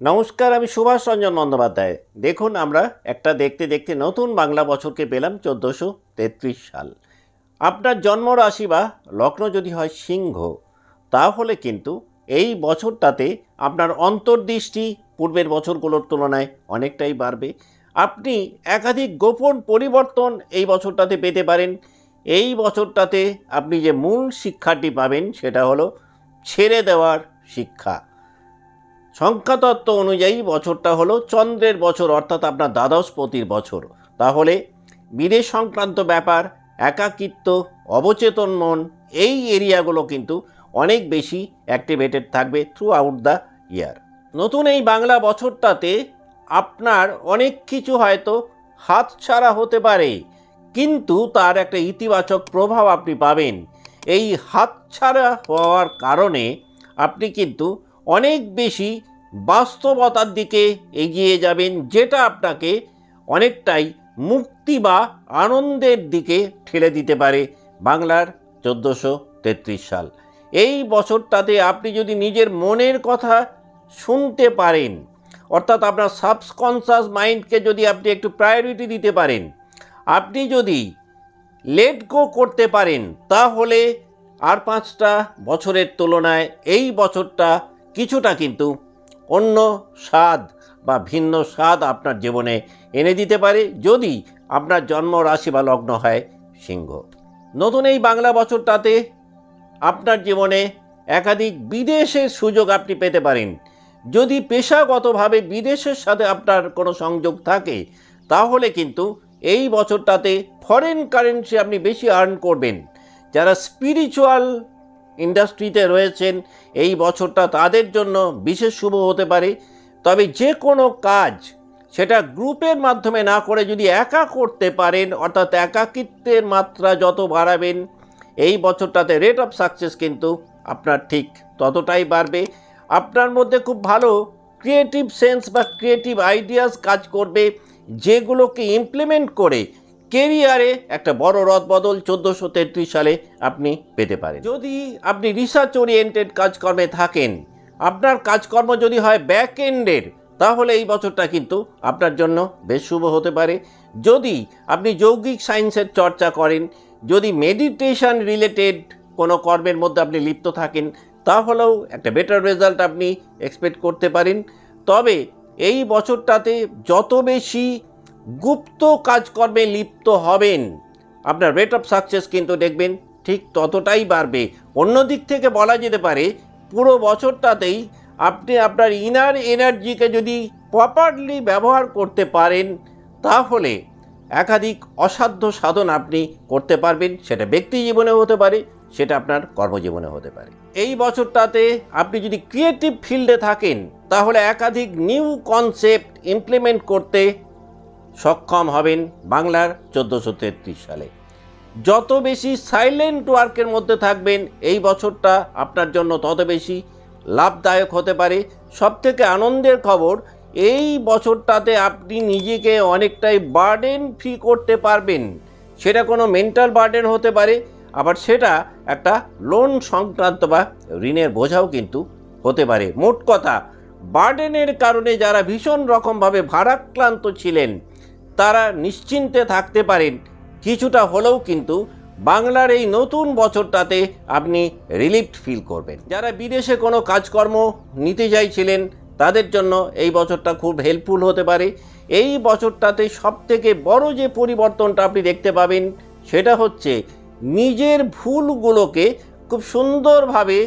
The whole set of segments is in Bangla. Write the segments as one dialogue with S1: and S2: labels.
S1: নমস্কার, আমি সুভাষ রঞ্জন বন্দ্যোপাধ্যায়। দেখুন, আমরা একটা দেখতে দেখতে নতুন বাংলা বছরকে পেলাম 1433 সাল। আপনার জন্ম রাশি বা লগ্ন যদি হয় সিংহ, তাহলে কিন্তু এই বছরটাতে আপনার অন্তর্দৃষ্টি পূর্বের বছরগুলোর তুলনায় অনেকটাই বাড়বে। আপনি একাধিক গোপন পরিবর্তন এই বছরটাতে পেতে পারেন। এই বছরটাতে আপনি যে মূল শিক্ষাটি পাবেন সেটা হলো ছেড়ে দেওয়ার শিক্ষা। সংখ্যাতত্ত্ব অনুযায়ী বছরটা হলো চন্দ্রের বছর, অর্থাৎ আপনার দ্বাদশপতির বছর। তাহলে বিদেশ সংক্রান্ত ব্যাপার, একাকিত্ব, অবচেতন মন, এই এরিয়াগুলো কিন্তু অনেক বেশি অ্যাক্টিভেটেড থাকবে থ্রু আউট দ্য ইয়ার। নতুন এই বাংলা বছরটাতে আপনার অনেক কিছু হয়তো হাতছাড়া হতে পারে, কিন্তু তার একটা ইতিবাচক প্রভাব আপনি পাবেন। এই হাতছাড়া হওয়ার কারণে আপনি কিন্তু অনেক বেশি বাস্তবতার দিকে এগিয়ে যাবেন, যেটা আপনাকে অনেকটাই মুক্তি বা আনন্দের দিকে ঠেলে দিতে পারে বাংলার 1433 সাল। এই বছরটাতে আপনি যদি নিজের মনের কথা শুনতে পারেন, অর্থাৎ আপনার সাবকনশাস মাইন্ডকে যদি আপনি একটু প্রায়োরিটি দিতে পারেন, আপনি যদি লেট গো করতে পারেন, তাহলে আর 5টা বছরের তুলনায় এই বছরটা কিছুটা কিন্তু অন্য স্বাদ বা ভিন্ন স্বাদ আপনার জীবনে এনে দিতে পারে, যদি আপনার জন্ম রাশি বা লগ্ন হয় সিংহ। নতুন এই বাংলা বছরটাতে আপনার জীবনে একাধিক বিদেশের সুযোগ আপনি পেতে পারেন। যদি পেশাগতভাবে বিদেশের সাথে আপনার কোনো সংযোগ থাকে, তাহলে কিন্তু এই বছরটাতে ফরেন কারেন্সি আপনি বেশি আর্ন করবেন। যারা স্পিরিচুয়াল ইন্ডাস্ট্রিতে রয়েছেন, এই বছরটা তাদের জন্য বিশেষ শুভ হতে পারে। তবে যে কোনো কাজ সেটা গ্রুপের মাধ্যমে না করে যদি একা করতে পারেন, অর্থাৎ একাকিত্বের মাত্রা যত বাড়াবেন, এই বছরটাতে রেট অফ সাকসেস কিন্তু আপনার ঠিক ততটাই বাড়বে। আপনার মধ্যে খুব ভালো ক্রিয়েটিভ সেন্স বা ক্রিয়েটিভ আইডিয়াস কাজ করবে, যেগুলোকে ইমপ্লিমেন্ট করে কেরিয়ারে একটা বড় রদবদল 1433 সালে আপনি পেতে পারেন। যদি আপনি রিসার্চ ওরিয়েন্টেড কাজকর্মে থাকেন, আপনার কাজকর্ম যদি হয় ব্যাক এন্ডের, তাহলে এই বছরটা কিন্তু আপনার জন্য বেশ শুভ হতে পারে। যদি আপনি যৌগিক সায়েন্সের চর্চা করেন, যদি মেডিটেশন রিলেটেড কোনো কর্মের মধ্যে আপনি লিপ্ত থাকেন, তাহলেও একটা বেটার রেজাল্ট আপনি এক্সপেক্ট করতে পারেন। তবে এই বছরটাতে যত বেশি গুপ্ত কাজকর্মে লিপ্ত হবেন, আপনার রেট অফ সাকসেস কিন্তু দেখবেন ঠিক ততটাই বাড়বে। অন্য দিক থেকে বলা যেতে পারে, পুরো বছরটাতেই আপনি আপনার ইনার এনার্জিকে যদি প্রপারলি ব্যবহার করতে পারেন, তাহলে একাধিক অসাধ্য সাধন আপনি করতে পারবেন। সেটা ব্যক্তি জীবনে হতে পারে, সেটা আপনার কর্মজীবনে হতে পারে। এই বছরটাতে আপনি যদি ক্রিয়েটিভ ফিল্ডে থাকেন, তাহলে একাধিক নিউ কনসেপ্ট ইমপ্লিমেন্ট করতে সক্ষম হবেন বাংলার 1433 সালে। যত বেশি সাইলেন্ট ওয়ার্কের মধ্যে থাকবেন, এই বছরটা আপনার জন্য তত বেশি লাভদায়ক হতে পারে। সবথেকে আনন্দের খবর, এই বছরটাতে আপনি নিজেকে অনেকটাই বার্ডেন ফ্রি করতে পারবেন। সেটা কোনো মেন্টাল বার্ডেন হতে পারে, আবার সেটা একটা লোন সংক্রান্ত বা ঋণের বোঝাও কিন্তু হতে পারে। মোট কথা, বার্ডেনের কারণে যারা ভীষণ রকমভাবে ভারাক্রান্ত ছিলেন, তারা নিশ্চিন্তে থাকতে পারেন। কিছুটা হলেও কিন্তু বাংলার এই নতুন বছরটাতে আপনি রিলিফ ফিল করবেন। যারা বিদেশে কোনো কাজকর্ম নিতে চাইছিলেন, তাদের জন্য এই বছরটা খুব হেল্পফুল হতে পারে। এই বছরটাতে সবথেকে বড় যে পরিবর্তনটা আপনি দেখতে পাবেন, সেটা হচ্ছে নিজের ভুলগুলোকে খুব সুন্দরভাবে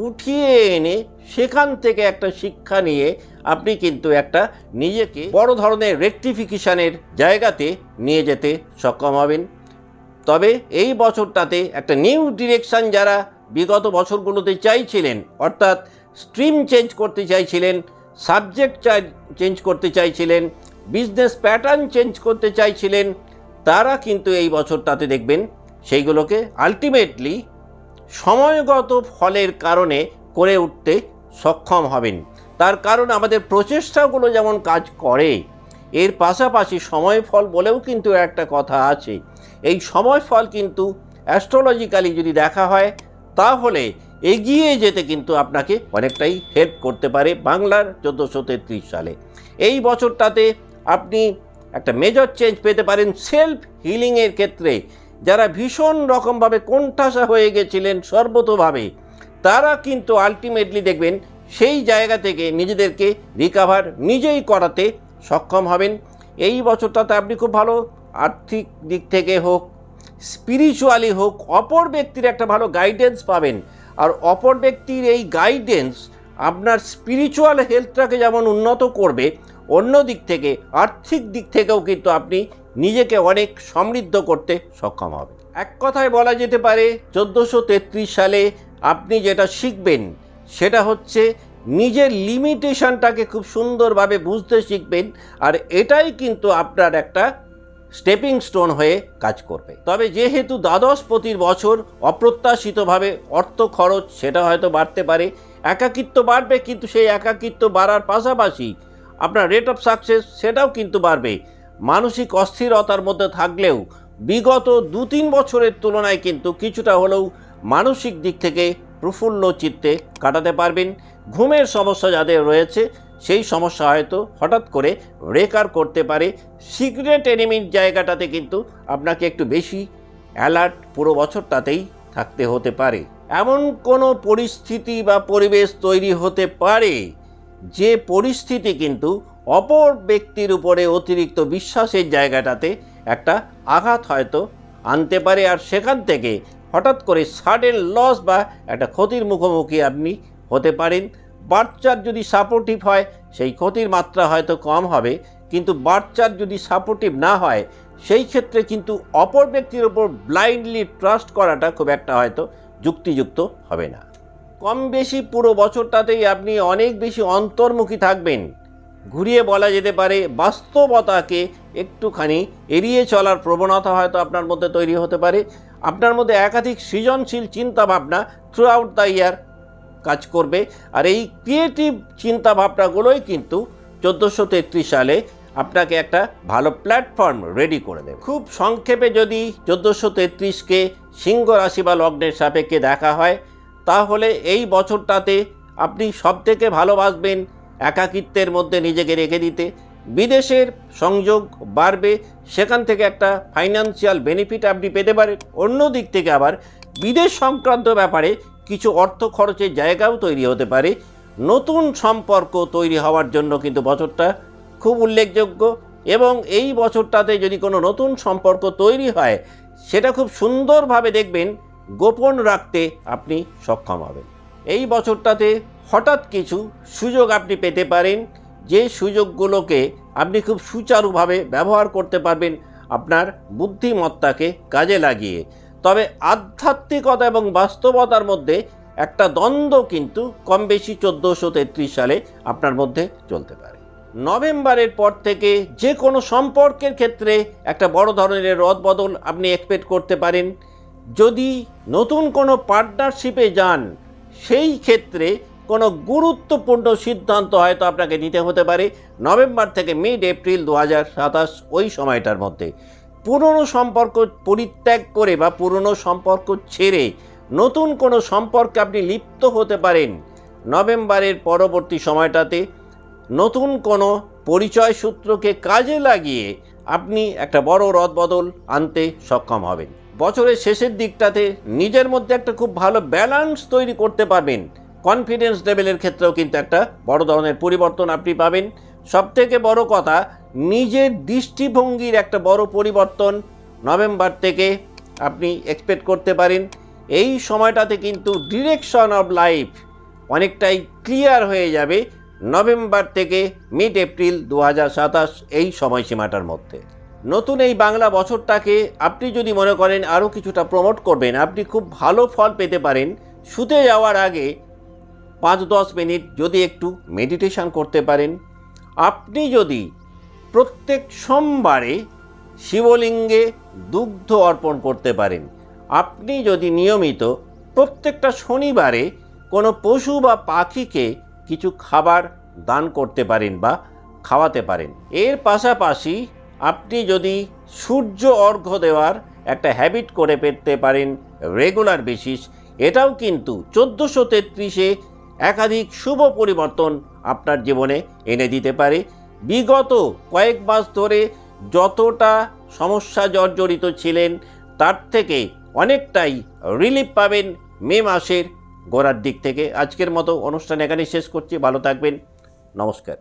S1: উঠিয়ে এনে সেখান থেকে একটা শিক্ষা নিয়ে আপনি কিন্তু একটা নিজেকে বড় ধরনের রেকটিফিকেশনের জায়গাতে নিয়ে যেতে সক্ষম হবেন। তবে এই বছরটাতে একটা নিউ ডিরেকশন যারা বিগত বছরগুলোতে চাইছিলেন, অর্থাৎ স্ট্রিম চেঞ্জ করতে চাইছিলেন, সাবজেক্ট চেঞ্জ করতে চাইছিলেন, বিজনেস প্যাটার্ন চেঞ্জ করতে চাইছিলেন, তারা কিন্তু এই বছরটাতে দেখবেন সেইগুলোকে আলটিমেটলি সময়গত ফলের কারণে করে উঠতে সক্ষম হবেন। তার কারণ আমাদের প্রচেষ্টাগুলো যেমন কাজ করে, এর পাশাপাশি সময় ফল বলেও কিন্তু একটা কথা আছে। এই সময় ফল কিন্তু অ্যাস্ট্রোলজিক্যালি যদি দেখা হয়, তাহলে এগিয়ে যেতে কিন্তু আপনাকে অনেকটাই হেল্প করতে পারে বাংলার 1433 সালে। এই বছরটাতে আপনি একটা মেজর চেঞ্জ পেতে পারেন সেলফ হিলিংয়ের ক্ষেত্রে। যারা ভীষণ রকমভাবে কোণঠাসা হয়ে গেছিলেন সর্বতোভাবে, তারা কিন্তু আলটিমেটলি দেখবেন সেই জায়গা থেকে নিজেদেরকে রিকাভার নিজেই করাতে সক্ষম হবেন। এই বছরটাতে আপনি খুব ভালো আর্থিক দিক থেকে হোক, স্পিরিচুয়ালি হোক, অপর ব্যক্তির একটা ভালো গাইডেন্স পাবেন। আর অপর ব্যক্তির এই গাইডেন্স আপনার স্পিরিচুয়াল হেলথটাকে যেমন উন্নত করবে, অন্য দিক থেকে আর্থিক দিক থেকেও কিন্তু আপনি নিজেকে অনেক সমৃদ্ধ করতে সক্ষম হবেন। এক কথায় বলা যেতে পারে 1433 সালে আপনি যেটা শিখবেন সেটা হচ্ছে নিজের লিমিটেশনটাকে খুব সুন্দরভাবে বুঝতে শিখবেন, আর এটাই কিন্তু আপনার একটা স্টেপিং স্টোন হয়ে কাজ করবে। তবে যেহেতু দ্বাদশপতির বছর, অপ্রত্যাশিতভাবে অর্থ খরচ সেটা হয়তো বাড়তে পারে, একাকিত্ব বাড়বে, কিন্তু সেই একাকিত্ব বাড়ার পাশাপাশি আপনার রেট অফ সাকসেস সেটাও কিন্তু বাড়বে। মানসিক অস্থিরতার মধ্যে থাকলেও বিগত 2-3 বছরের তুলনায় কিন্তু কিছুটা হলেও মানসিক দিক থেকে প্রফুল্ল চিত্তে কাটাতে পারবেন। ঘুমের সমস্যা যাদের রয়েছে সেই সমস্যা হয়তো হঠাৎ করে রেকার করতে পারে। সিক্রেট এনিমির জায়গাটাতে কিন্তু আপনাকে একটু বেশি অ্যালার্ট পুরো বছরটাতেই থাকতে হতে পারে। এমন কোনো পরিস্থিতি বা পরিবেশ তৈরি হতে পারে যে পরিস্থিতি কিন্তু অপর ব্যক্তির উপরে অতিরিক্ত বিশ্বাসের জায়গাটাতে একটা আঘাত হয়তো আনতে পারে, আর সেখান থেকে হঠাৎ করে সাডেন লস বা একটা ক্ষতির মুখোমুখি আপনি হতে পারেন। বাচ্চার যদি সাপোর্টিভ হয় সেই ক্ষতির মাত্রা হয়তো কম হবে, কিন্তু বাচ্চার যদি সাপোর্টিভ না হয় সেই ক্ষেত্রে কিন্তু অপর ব্যক্তির ওপর ব্লাইন্ডলি ট্রাস্ট করাটা খুব একটা হয়তো যুক্তিযুক্ত হবে না। কম বেশি পুরো বছরটাতেই আপনি অনেক বেশি অন্তর্মুখী থাকবেন। ঘুরিয়ে বলা যেতে পারে বাস্তবতাকে একটুখানি এড়িয়ে চলার প্রবণতা হয়তো আপনার মধ্যে তৈরি হতে পারে। আপনার মধ্যে একাধিক সৃজনশীল চিন্তাভাবনা থ্রু আউট দ্য ইয়ার কাজ করবে, আর এই ক্রিয়েটিভ চিন্তাভাবনাগুলোই কিন্তু 1433 সালে আপনাকে একটা ভালো প্ল্যাটফর্ম রেডি করে দেবে। খুব সংক্ষেপে যদি 1433কে সিংহ রাশি বা লগ্নের সাপেক্ষে দেখা হয়, তাহলে এই বছরটাতে আপনি সবথেকে ভালোবাসবেন একাকিত্বের মধ্যে নিজেকে রেখে দিতে। বিদেশের সংযোগ বাড়বে, সেখান থেকে একটা ফাইন্যান্সিয়াল বেনিফিট আপনি পেতে পারেন। অন্য দিক থেকে আবার বিদেশ সংক্রান্ত ব্যাপারে কিছু অর্থ খরচের জায়গাও তৈরি হতে পারে। নতুন সম্পর্ক তৈরি হওয়ার জন্য কিন্তু বছরটা খুব উল্লেখযোগ্য, এবং এই বছরটাতে যদি কোনো নতুন সম্পর্ক তৈরি হয় সেটা খুব সুন্দরভাবে দেখবেন গোপন রাখতে আপনি সক্ষম হবেন। এই বছরটাতে হঠাৎ কিছু সুযোগ আপনি পেতে পারেন, যে সুযোগগুলোকে আপনি খুব সুচারুভাবে ব্যবহার করতে পারবেন আপনার বুদ্ধিমত্তাকে কাজে লাগিয়ে। তবে আধ্যাত্মিকতা এবং বাস্তবতার মধ্যে একটা দ্বন্দ্ব কিন্তু কম বেশি 1433 সালে আপনার মধ্যে চলতে পারে। নভেম্বরের পর থেকে যে কোনো সম্পর্কের ক্ষেত্রে একটা বড় ধরনের রদবদল আপনি এক্সপেক্ট করতে পারেন। যদি নতুন কোনো পার্টনারশিপে যান সেই ক্ষেত্রে কোনো গুরুত্বপূর্ণ সিদ্ধান্ত হয়তো আপনাকে নিতে হতে পারে নভেম্বর থেকে মিড এপ্রিল 2027 ওই সময়টার মধ্যে। পুরনো সম্পর্ক পরিত্যাগ করে বা পুরনো সম্পর্ক ছেড়ে নতুন কোনো সম্পর্কে আপনি লিপ্ত হতে পারেন নভেম্বরের পরবর্তী সময়টাতে। নতুন কোনো পরিচয় সূত্রকে কাজে লাগিয়ে আপনি একটা বড় রদবদল আনতে সক্ষম হবেন। বছরের শেষের দিকটাতে নিজের মধ্যে একটা খুব ভালো ব্যালেন্স তৈরি করতে পারবেন। কনফিডেন্স লেভেলের ক্ষেত্রেও কিন্তু একটা বড় ধরনের পরিবর্তন আপনি পাবেন। সবথেকে বড় কথা, নিজের দৃষ্টিভঙ্গির একটা বড় পরিবর্তন নভেম্বর থেকে আপনি এক্সপেক্ট করতে পারেন। এই সময়টাতে কিন্তু ডিরেকশন অফ লাইফ অনেকটাই ক্লিয়ার হয়ে যাবে নভেম্বর থেকে মিড এপ্রিল 2027 এই সময়সীমাটার মধ্যে। নতুন এই বাংলা বছরটাকে আপনি যদি মনে করেন আরও কিছুটা প্রমোট করবেন, আপনি খুব ভালো ফল পেতে পারেন শুতে যাওয়ার আগে 5-10 মিনিট যদি একটু মেডিটেশন করতে পারেন। আপনি যদি প্রত্যেক সোমবারে শিবলিঙ্গে দুগ্ধ অর্পণ করতে পারেন, আপনি যদি নিয়মিত প্রত্যেকটা শনিবারে কোনো পশু বা পাখিকে কিছু খাবার দান করতে পারেন বা খাওয়াতে পারেন। এর পাশাপাশি আপনি যদি সূর্য অর্ঘ্য দেওয়ার একটা হ্যাবিট করে পেতে পারেন রেগুলার বেসিস, এটাও কিন্তু 1433-এ একাধিক শুভ পরিবর্তন আপনার জীবনে এনে দিতে পারে। বিগত কয়েক মাস ধরে যতটা সমস্যা জর্জরিত ছিলেন তার থেকে অনেকটাই রিলিফ পাবেন মে মাসের গোড়ার দিক থেকে। আজকের মতো অনুষ্ঠান এখানেই শেষ করছি। ভালো থাকবেন। নমস্কার।